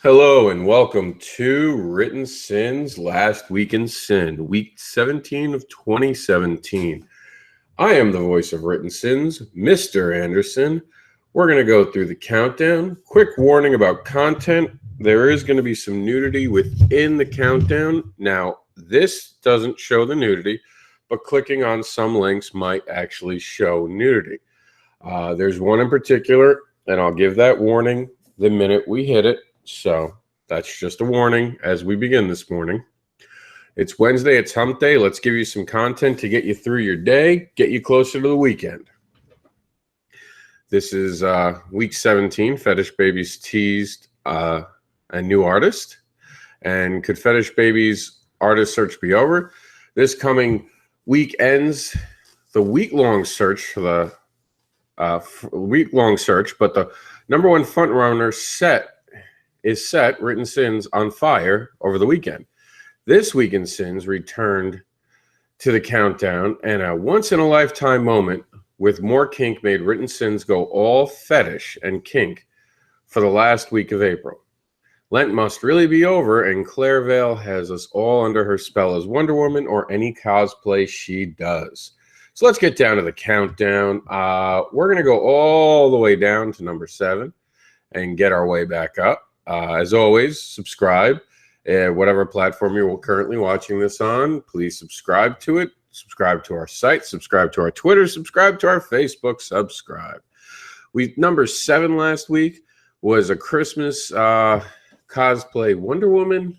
Hello and welcome to Written Sins Last Week in Sin, week 17 of 2017. I am the voice of Written Sins, Mr. Anderson. We're going to go through the countdown. Quick warning about content. There is going to be some nudity within the countdown. Now, this doesn't show the nudity, but clicking on some links might actually show nudity. There's one in particular, and I'll give that warning the minute we hit it. So that's just a warning as we begin this morning. It's Wednesday, it's hump day. Let's give you some content to get you through your day, get you closer to the weekend. This is week 17. Fetish Babies teased a new artist. And could Fetish Babies artist search be over? This coming week ends the week-long search for the week-long search, but the number one front runner is set Written Sins on fire over the weekend. This Week in Sins returned to the countdown, and a once-in-a-lifetime moment with more kink made Written Sins go all fetish and kink for the last week of April. Lent must really be over, and Claire Vale has us all under her spell as Wonder Woman or any cosplay she does. So let's get down to the countdown. We're going to go all the way down to number 7 and get our way back up. As always, subscribe. Whatever platform you're currently watching this on, please subscribe to it. Subscribe to our site. Subscribe to our Twitter. Subscribe to our Facebook. Subscribe. Number 7 last week was a Christmas cosplay Wonder Woman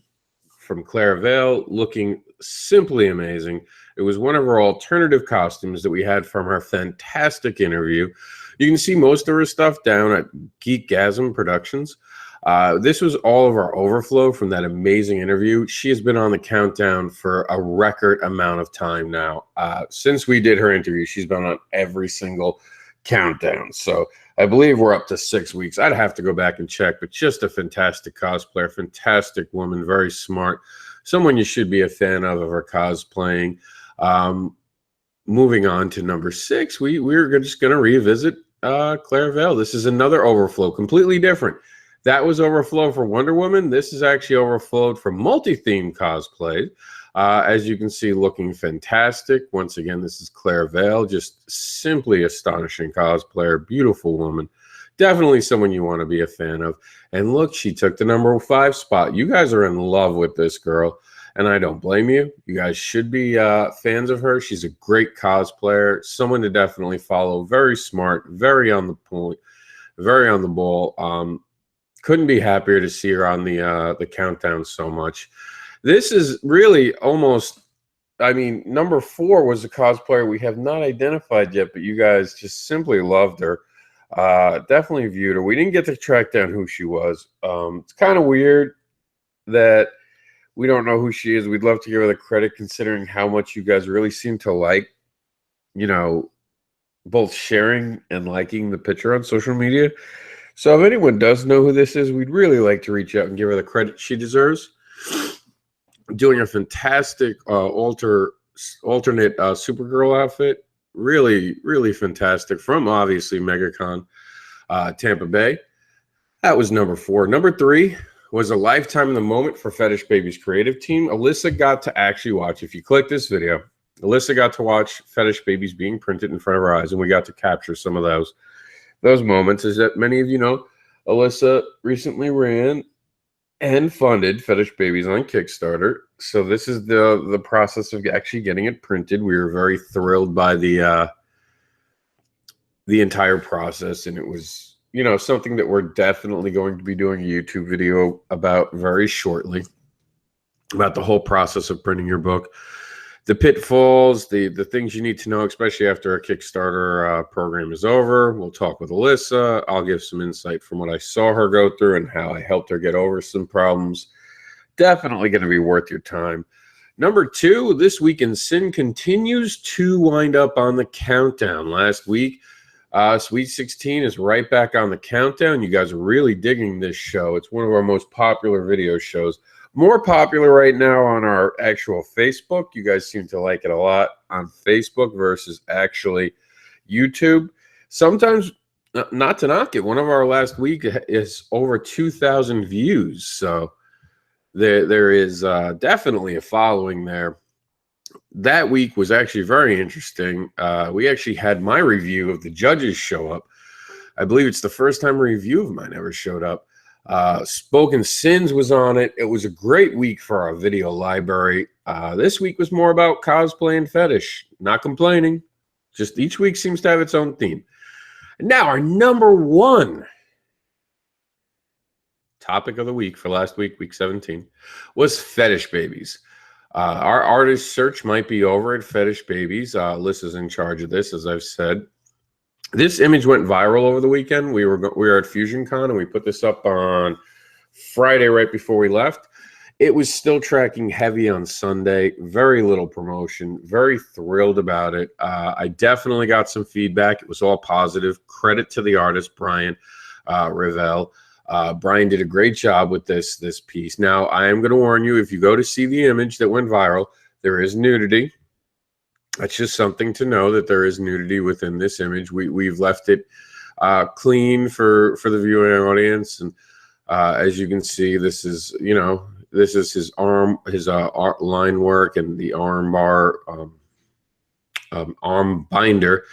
from Claire Vale, looking simply amazing. It was one of her alternative costumes that we had from her fantastic interview. You can see most of her stuff down at Geekgasm Productions. This was all of our overflow from that amazing interview. She has been on the countdown for a record amount of time now. Since we did her interview, she's been on every single countdown. So I believe we're up to 6 weeks. I'd have to go back and check, but just a fantastic cosplayer, fantastic woman, very smart, someone you should be a fan of her cosplaying. Moving on to number 6, we're just going to revisit Claire Vale. This is another overflow, completely different. That was overflow for Wonder Woman. This is actually overflowed for multi-theme cosplay. As you can see, looking fantastic. Once again, this is Claire Vale, just simply astonishing cosplayer, beautiful woman. Definitely someone you want to be a fan of. And look, she took the number 5 spot. You guys are in love with this girl, and I don't blame you. You guys should be fans of her. She's a great cosplayer, someone to definitely follow. Very smart, very on the point, very on the ball. Couldn't be happier to see her on the countdown so much. This is really almost, I mean, number 4 was a cosplayer we have not identified yet, but you guys just simply loved her. Definitely viewed her. We didn't get to track down who she was. It's kind of weird that we don't know who she is. We'd love to give her the credit considering how much you guys really seem to like, both sharing and liking the picture on social media. So if anyone does know who this is, we'd really like to reach out and give her the credit she deserves. Doing a fantastic alternate Supergirl outfit. Really, really fantastic from obviously MegaCon Tampa Bay. That was number 4. Number 3 was a lifetime in the moment for Fetish Babies creative team. Alyssa got to actually watch. If you click this video, Alyssa got to watch Fetish Babies being printed in front of her eyes, and we got to capture some of those moments. As that many of you know, Alyssa recently ran and funded Fetish Babies on Kickstarter. So this is the process of actually getting it printed. We were very thrilled by the entire process, and it was something that we're definitely going to be doing a YouTube video about very shortly, about the whole process of printing your book. The pitfalls, the things you need to know, especially after our Kickstarter program is over. We'll talk with Alyssa. I'll give some insight from what I saw her go through and how I helped her get over some problems. Definitely going to be worth your time. Number 2, This Week in Sin continues to wind up on the countdown. Last week, Sweet 16 is right back on the countdown. You guys are really digging this show. It's one of our most popular video shows. More popular right now on our actual Facebook. You guys seem to like it a lot on Facebook versus actually YouTube. Sometimes Not to knock it, one of our last week is over 2,000 views. So there is definitely a following there. That week was actually very interesting. We actually had my review of the judges show up. I believe it's the first time a review of mine ever showed up. Spoken Sins was on it. It was a great week for our video library. This week was more about cosplay and fetish. Not complaining. Just each week seems to have its own theme. And now our number one topic of the week for last week, week 17, was fetish babies. Our artist search might be over at Fetish Babies. Liz is in charge of this, as I've said. This image went viral over the weekend. We were at FusionCon, and we put this up on Friday right before we left. It was still tracking heavy on Sunday. Very little promotion. Very thrilled about it. I definitely got some feedback. It was all positive. Credit to the artist, Brian Revell. Brian did a great job with this piece. Now, I am going to warn you, if you go to see the image that went viral, there is nudity. That's just something to know, that there is nudity within this image. We've left it clean for the viewing audience. And as you can see, this is his arm, his line work, and the arm bar, arm binder.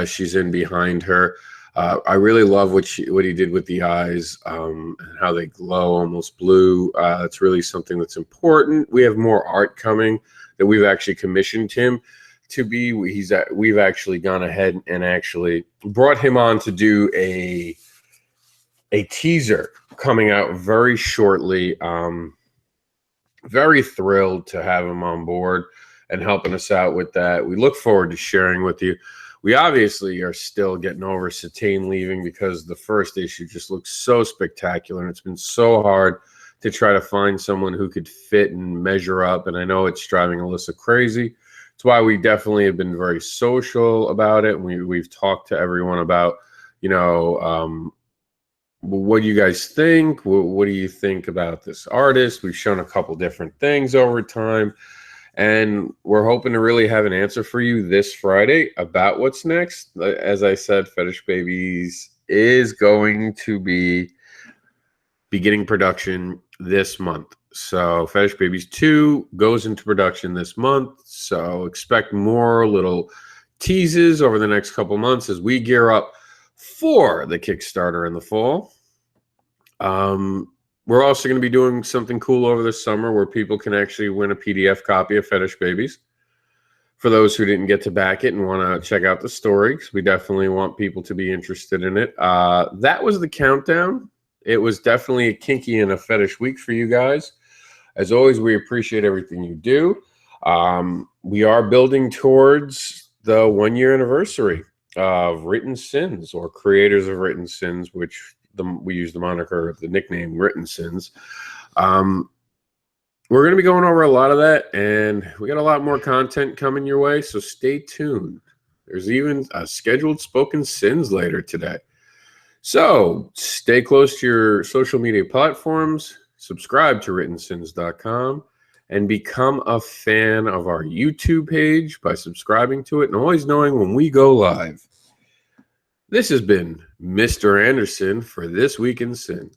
She's in behind her. I really love what he did with the eyes, and how they glow almost blue. That's really something that's important. We have more art coming that we've actually commissioned him to be. We've actually gone ahead and actually brought him on to do a teaser coming out very shortly. Very thrilled to have him on board and helping us out with that. We look forward to sharing with you. We obviously are still getting over SiN leaving, because the first issue just looks so spectacular, and it's been so hard to try to find someone who could fit and measure up. And I know it's driving Alyssa crazy. It's why we definitely have been very social about it. We've talked to everyone about, what do you guys think? What do you think about this artist? We've shown a couple different things over time. And we're hoping to really have an answer for you this Friday about what's next. As I said, Fetish Babies is going to be beginning production this month. So Fetish Babies 2 goes into production this month. So expect more little teases over the next couple months as we gear up for the Kickstarter in the fall. We're also going to be doing something cool over the summer where people can actually win a PDF copy of Fetish Babies. For those who didn't get to back it and want to check out the story, because we definitely want people to be interested in it. That was the countdown. It was definitely a kinky and a fetish week for you guys. As always, we appreciate everything you do. We are building towards the 1-year anniversary of Written Sins, or creators of Written Sins, which we use the moniker, the nickname Written Sins. We're going to be going over a lot of that, and we got a lot more content coming your way, so stay tuned. There's even a scheduled Spoken Sins later today. So stay close to your social media platforms, subscribe to WrittenSins.comm, and become a fan of our YouTube page by subscribing to it and always knowing when we go live. This has been Mr. Anderson for This Week in Sin.